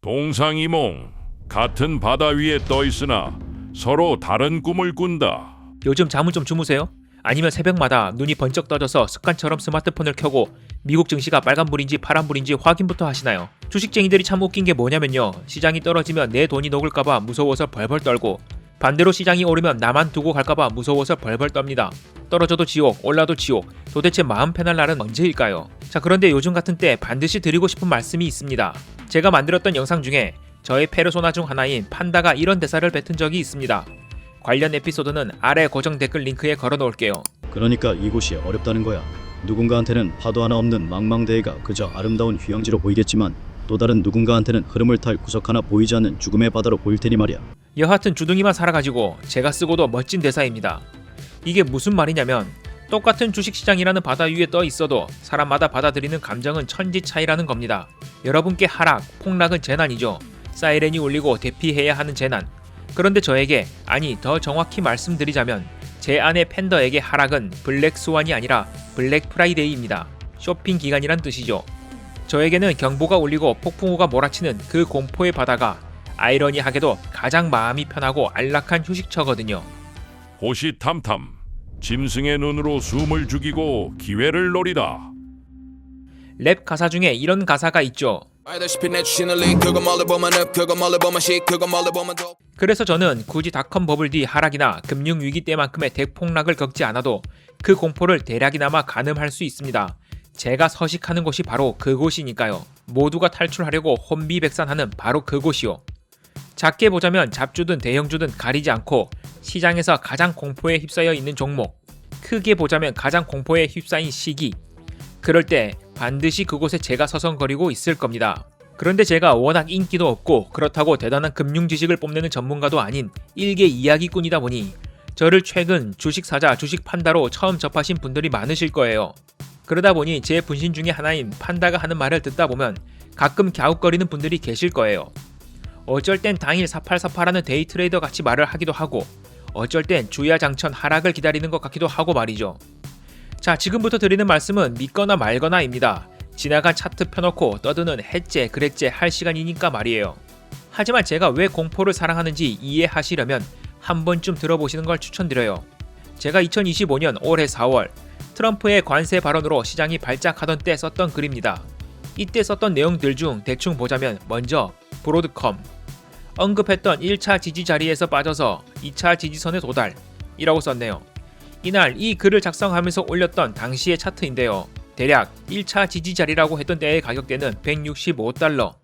동상이몽, 같은 바다 위에 떠 있으나 서로 다른 꿈을 꾼다. 요즘 잠은 좀 주무세요? 아니면 새벽마다 눈이 번쩍 떠져서 습관처럼 스마트폰을 켜고 미국 증시가 빨간불인지 파란불인지 확인부터 하시나요? 주식쟁이들이 참 웃긴 게 뭐냐면요. 시장이 떨어지면 내 돈이 녹을까봐 무서워서 벌벌 떨고, 반대로 시장이 오르면 나만 두고 갈까봐 무서워서 벌벌 떱니다. 떨어져도 지옥, 올라도 지옥. 도대체 마음 편할 날은 언제일까요? 자, 그런데 요즘 같은 때 반드시 드리고 싶은 말씀이 있습니다. 제가 만들었던 영상 중에 저의 페르소나 중 하나인 판다가 이런 대사를 뱉은 적이 있습니다. 관련 에피소드는 아래 고정 댓글 링크에 걸어 놓을게요. 그러니까 이곳이 어렵다는 거야. 누군가한테는 파도 하나 없는 망망대해가 그저 아름다운 휴양지로 보이겠지만 또 다른 누군가한테는 흐름을 탈 구석 하나 보이지 않는 죽음의 바다로 보일 테니 말이야. 여하튼 주둥이만 살아가지고 제가 쓰고도 멋진 대사입니다. 이게 무슨 말이냐면, 똑같은 주식시장이라는 바다 위에 떠 있어도 사람마다 받아들이는 감정은 천지 차이라는 겁니다. 여러분께 하락, 폭락은 재난이죠. 사이렌이 울리고 대피해야 하는 재난. 그런데 저에게, 아니 더 정확히 말씀드리자면 제 아내 팬더에게 하락은 블랙스완이 아니라 블랙 프라이데이입니다. 쇼핑 기간이란 뜻이죠. 저에게는 경보가 울리고 폭풍우가 몰아치는 그 공포의 바다가 아이러니하게도 가장 마음이 편하고 안락한 휴식처거든요. 호시탐탐, 짐승의 눈으로 숨을 죽이고 기회를 노리다. 랩 가사 중에 이런 가사가 있죠. 그래서 저는 굳이 닷컴 버블디 하락이나 금융위기 때만큼의 대폭락을 겪지 않아도 그 공포를 대략이나마 가늠할 수 있습니다. 제가 서식하는 곳이 바로 그곳이니까요. 모두가 탈출하려고 혼비백산하는 바로 그곳이요. 작게 보자면 잡주든 대형주든 가리지 않고 시장에서 가장 공포에 휩싸여 있는 종목, 크게 보자면 가장 공포에 휩싸인 시기, 그럴 때 반드시 그곳에 제가 서성거리고 있을 겁니다. 그런데 제가 워낙 인기도 없고 그렇다고 대단한 금융 지식을 뽐내는 전문가도 아닌 일개 이야기꾼이다 보니 저를 최근 주식사자, 주식판다로 처음 접하신 분들이 많으실 거예요. 그러다 보니 제 분신 중에 하나인 판다가 하는 말을 듣다 보면 가끔 갸웃거리는 분들이 계실 거예요. 어쩔 땐 당일 4848하는 데이 트레이더 같이 말을 하기도 하고, 어쩔 땐 주야장천 하락을 기다리는 것 같기도 하고 말이죠. 자, 지금부터 드리는 말씀은 믿거나 말거나입니다. 지나간 차트 펴놓고 떠드는 했제 그랬제 할 시간이니까 말이에요. 하지만 제가 왜 공포를 사랑하는지 이해하시려면 한 번쯤 들어보시는 걸 추천드려요. 제가 2025년 올해 4월 트럼프의 관세 발언으로 시장이 발작하던 때 썼던 글입니다. 이때 썼던 내용들 중 대충 보자면, 먼저 브로드컴, 언급했던 1차 지지 자리에서 빠져서 2차 지지선에 도달이라고 썼네요. 이날 이 글을 작성하면서 올렸던 당시의 차트인데요. 대략 1차 지지 자리라고 했던 때의 가격대는 $165,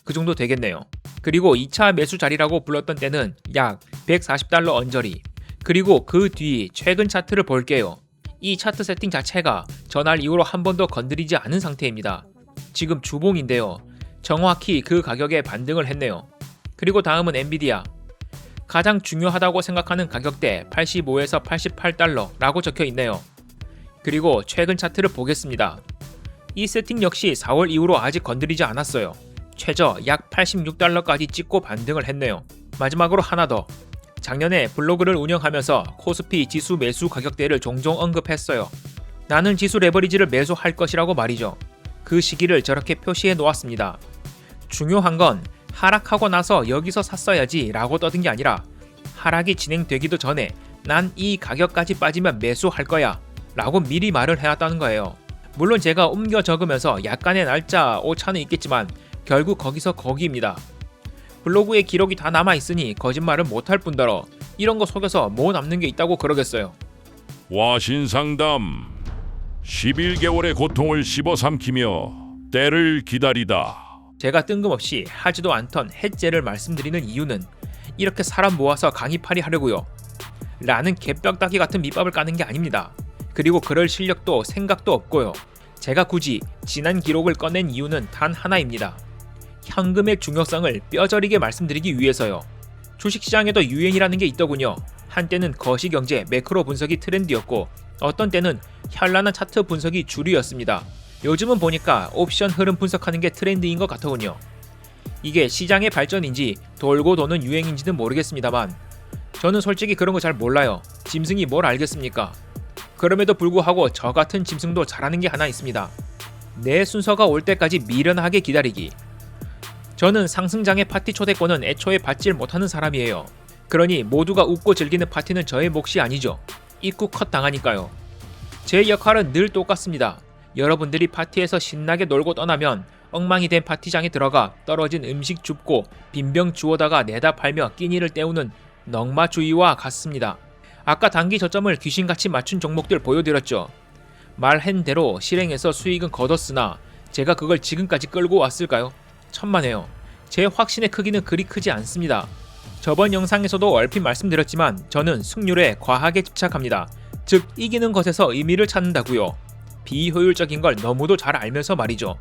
그 정도 되겠네요. 그리고 2차 매수 자리라고 불렀던 때는 약 $140 언저리. 그리고 그 뒤 최근 차트를 볼게요. 이 차트 세팅 자체가 전날 이후로 한 번도 건드리지 않은 상태입니다. 지금 주봉인데요. 정확히 그 가격에 반등을 했네요. 그리고 다음은 엔비디아. 가장 중요하다고 생각하는 가격대 85에서 $88라고 적혀 있네요. 그리고 최근 차트를 보겠습니다. 이 세팅 역시 4월 이후로 아직 건드리지 않았어요. 최저 약 $86까지 찍고 반등을 했네요. 마지막으로 하나 더. 작년에 블로그를 운영하면서 코스피 지수 매수 가격대를 종종 언급했어요. 나는 지수 레버리지를 매수할 것이라고 말이죠. 그 시기를 저렇게 표시해 놓았습니다. 중요한 건 하락하고 나서 여기서 샀어야지 라고 떠든 게 아니라, 하락이 진행되기도 전에 난 이 가격까지 빠지면 매수할 거야 라고 미리 말을 해놨다는 거예요. 물론 제가 옮겨 적으면서 약간의 날짜 오차는 있겠지만 결국 거기서 거기입니다. 블로그에 기록이 다 남아있으니 거짓말을 못할 뿐더러 이런 거 속여서 뭐 남는 게 있다고 그러겠어요. 와신상담, 11개월의 고통을 씹어삼키며 때를 기다리다. 제가 뜬금없이 하지도 않던 해제를 말씀드리는 이유는 이렇게 사람 모아서 강의팔이 하려고요 라는 개벽다귀 같은 밑밥을 까는 게 아닙니다. 그리고 그럴 실력도 생각도 없고요. 제가 굳이 지난 기록을 꺼낸 이유는 단 하나입니다. 현금의 중요성을 뼈저리게 말씀드리기 위해서요. 주식시장에도 유행이라는 게 있더군요. 한때는 거시경제, 매크로 분석이 트렌드였고 어떤 때는 현란한 차트 분석이 주류였습니다. 요즘은 보니까 옵션 흐름 분석하는 게 트렌드인 것 같더군요. 이게 시장의 발전인지 돌고 도는 유행인지는 모르겠습니다만 저는 솔직히 그런 거 잘 몰라요. 짐승이 뭘 알겠습니까? 그럼에도 불구하고 저 같은 짐승도 잘하는 게 하나 있습니다. 내 순서가 올 때까지 미련하게 기다리기. 저는 상승장의 파티 초대권은 애초에 받질 못하는 사람이에요. 그러니 모두가 웃고 즐기는 파티는 저의 몫이 아니죠. 입구 컷 당하니까요. 제 역할은 늘 똑같습니다. 여러분들이 파티에서 신나게 놀고 떠나면 엉망이 된 파티장에 들어가 떨어진 음식 줍고 빈병 주워다가 내다 팔며 끼니를 때우는 넝마주의와 같습니다. 아까 단기 저점을 귀신같이 맞춘 종목들 보여드렸죠. 말한 대로 실행해서 수익은 거뒀으나 제가 그걸 지금까지 끌고 왔을까요? 천만에요. 제 확신의 크기는 그리 크지 않습니다. 저번 영상에서도 얼핏 말씀드렸지만 저는 승률에 과하게 집착합니다. 즉 이기는 것에서 의미를 찾는다고요. 비효율적인 걸 너무도 잘 알면서 말이죠.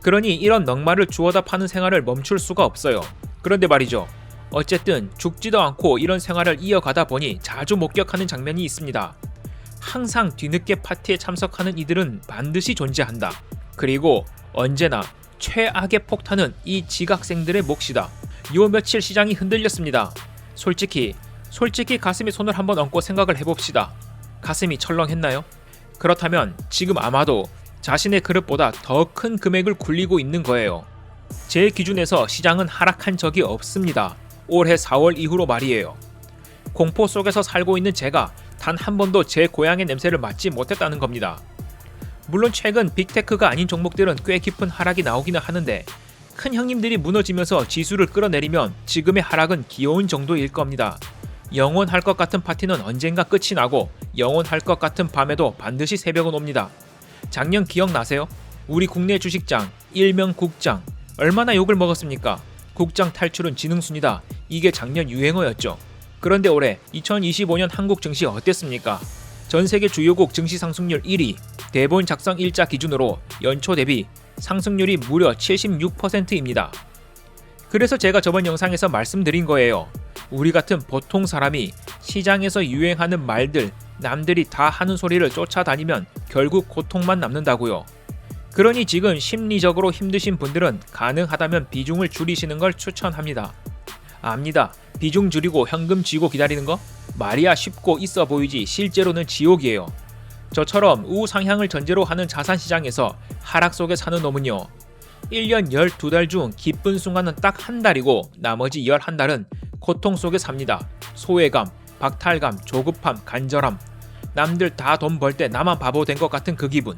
그러니 이런 넝마를 주워다 파는 생활을 멈출 수가 없어요. 그런데 말이죠. 어쨌든 죽지도 않고 이런 생활을 이어가다 보니 자주 목격하는 장면이 있습니다. 항상 뒤늦게 파티에 참석하는 이들은 반드시 존재한다. 그리고 언제나 최악의 폭탄은 이 지각생들의 몫이다. 요 며칠 시장이 흔들렸습니다. 솔직히 가슴에 손을 한번 얹고 생각을 해봅시다. 가슴이 철렁했나요? 그렇다면 지금 아마도 자신의 그릇보다 더 큰 금액을 굴리고 있는 거예요. 제 기준에서 시장은 하락한 적이 없습니다. 올해 4월 이후로 말이에요. 공포 속에서 살고 있는 제가 단 한 번도 제 고향의 냄새를 맡지 못했다는 겁니다. 물론 최근 빅테크가 아닌 종목들은 꽤 깊은 하락이 나오기는 하는데 큰 형님들이 무너지면서 지수를 끌어내리면 지금의 하락은 귀여운 정도일 겁니다. 영원할 것 같은 파티는 언젠가 끝이 나고 영원할 것 같은 밤에도 반드시 새벽은 옵니다. 작년 기억나세요? 우리 국내 주식장 일명 국장 얼마나 욕을 먹었습니까? 국장 탈출은 지능순이다. 이게 작년 유행어였죠. 그런데 올해 2025년 한국 증시 어땠습니까? 전 세계 주요국 증시 상승률 1위, 대본 작성 일자 기준으로 연초 대비 상승률이 무려 76%입니다. 그래서 제가 저번 영상에서 말씀드린 거예요. 우리 같은 보통 사람이 시장에서 유행하는 말들, 남들이 다 하는 소리를 쫓아다니면 결국 고통만 남는다고요. 그러니 지금 심리적으로 힘드신 분들은 가능하다면 비중을 줄이시는 걸 추천합니다. 압니다. 비중 줄이고 현금 쥐고 기다리는 거? 말이야 쉽고 있어 보이지 실제로는 지옥이에요. 저처럼 우상향을 전제로 하는 자산시장에서 하락 속에 사는 놈은요. 1년 12달 중 기쁜 순간은 딱 한 달이고 나머지 11달은 고통 속에 삽니다. 소외감, 박탈감, 조급함, 간절함. 남들 다 돈 벌 때 나만 바보 된 것 같은 그 기분.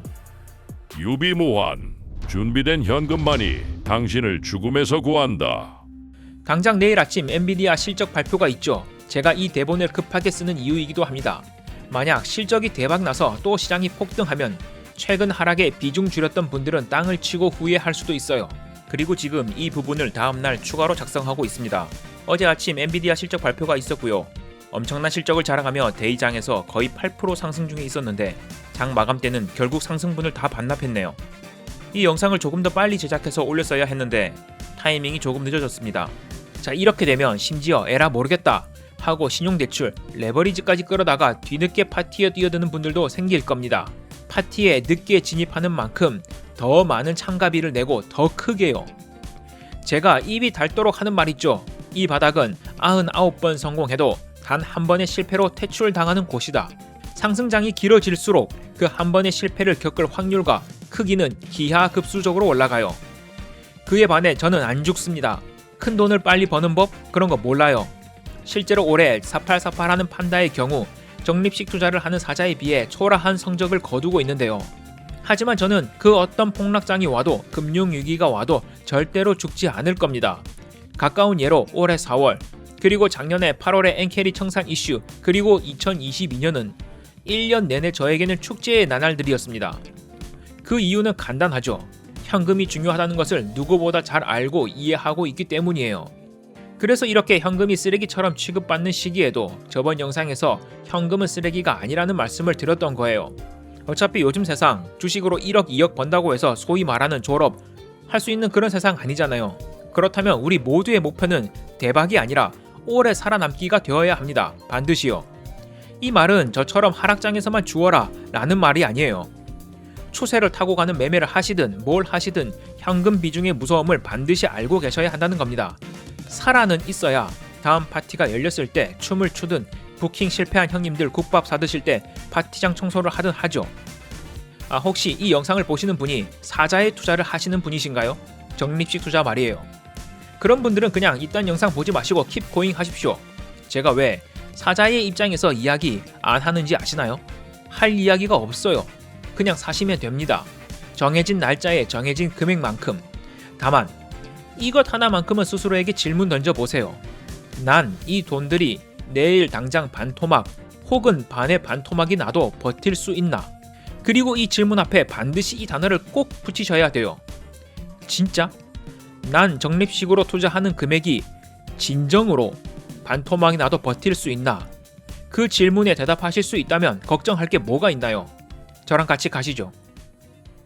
유비무환. 준비된 현금만이 당신을 죽음에서 구한다. 당장 내일 아침 엔비디아 실적 발표가 있죠. 제가 이 대본을 급하게 쓰는 이유이기도 합니다. 만약 실적이 대박나서 또 시장이 폭등하면 최근 하락에 비중 줄였던 분들은 땅을 치고 후회할 수도 있어요. 그리고 지금 이 부분을 다음날 추가로 작성하고 있습니다. 어제 아침 엔비디아 실적 발표가 있었고요. 엄청난 실적을 자랑하며 대이장에서 거의 8% 상승 중에 있었는데 장 마감 때는 결국 상승분을 다 반납했네요. 이 영상을 조금 더 빨리 제작해서 올렸어야 했는데 타이밍이 조금 늦어졌습니다. 자, 이렇게 되면 심지어 에라 모르겠다 하고 신용대출, 레버리지까지 끌어다가 뒤늦게 파티에 뛰어드는 분들도 생길 겁니다. 파티에 늦게 진입하는 만큼 더 많은 참가비를 내고 더 크게요. 제가 입이 닳도록 하는 말 있죠. 이 바닥은 99번 성공해도 단 한 번의 실패로 퇴출당하는 곳이다. 상승장이 길어질수록 그 한 번의 실패를 겪을 확률과 크기는 기하급수적으로 올라가요. 그에 반해 저는 안 죽습니다. 큰 돈을 빨리 버는 법? 그런 거 몰라요. 실제로 올해 4848하는 판다의 경우 적립식 투자를 하는 사자에 비해 초라한 성적을 거두고 있는데요. 하지만 저는 그 어떤 폭락장이 와도 금융위기가 와도 절대로 죽지 않을 겁니다. 가까운 예로 올해 4월 그리고 작년에 8월의 엔캐리 청산 이슈 그리고 2022년은 1년 내내 저에게는 축제의 나날들이었습니다. 그 이유는 간단하죠. 현금이 중요하다는 것을 누구보다 잘 알고 이해하고 있기 때문이에요. 그래서 이렇게 현금이 쓰레기처럼 취급받는 시기에도 저번 영상에서 현금은 쓰레기가 아니라는 말씀을 드렸던 거예요. 어차피 요즘 세상 주식으로 1억 2억 번다고 해서 소위 말하는 졸업 할 수 있는 그런 세상 아니잖아요. 그렇다면 우리 모두의 목표는 대박이 아니라 오래 살아남기가 되어야 합니다. 반드시요. 이 말은 저처럼 하락장에서만 주어라 라는 말이 아니에요. 추세를 타고 가는 매매를 하시든 뭘 하시든 현금 비중의 무서움을 반드시 알고 계셔야 한다는 겁니다. 살아는 있어야 다음 파티가 열렸을 때 춤을 추든 부킹 실패한 형님들 국밥 사드실 때 파티장 청소를 하든 하죠. 혹시 이 영상을 보시는 분이 사자의 투자를 하시는 분이신가요? 적립식 투자 말이에요. 그런 분들은 그냥 이딴 영상 보지 마시고 킵 고잉 하십시오. 제가 왜 사자의 입장에서 이야기 안 하는지 아시나요? 할 이야기가 없어요. 그냥 사시면 됩니다. 정해진 날짜에 정해진 금액만큼. 다만 이것 하나만큼은 스스로에게 질문 던져보세요. 난 이 돈들이 내일 당장 반토막 혹은 반의 반토막이 나도 버틸 수 있나? 그리고 이 질문 앞에 반드시 이 단어를 꼭 붙이셔야 돼요. 진짜? 난 적립식으로 투자하는 금액이 진정으로 반토막이 나도 버틸 수 있나? 그 질문에 대답하실 수 있다면 걱정할 게 뭐가 있나요? 저랑 같이 가시죠.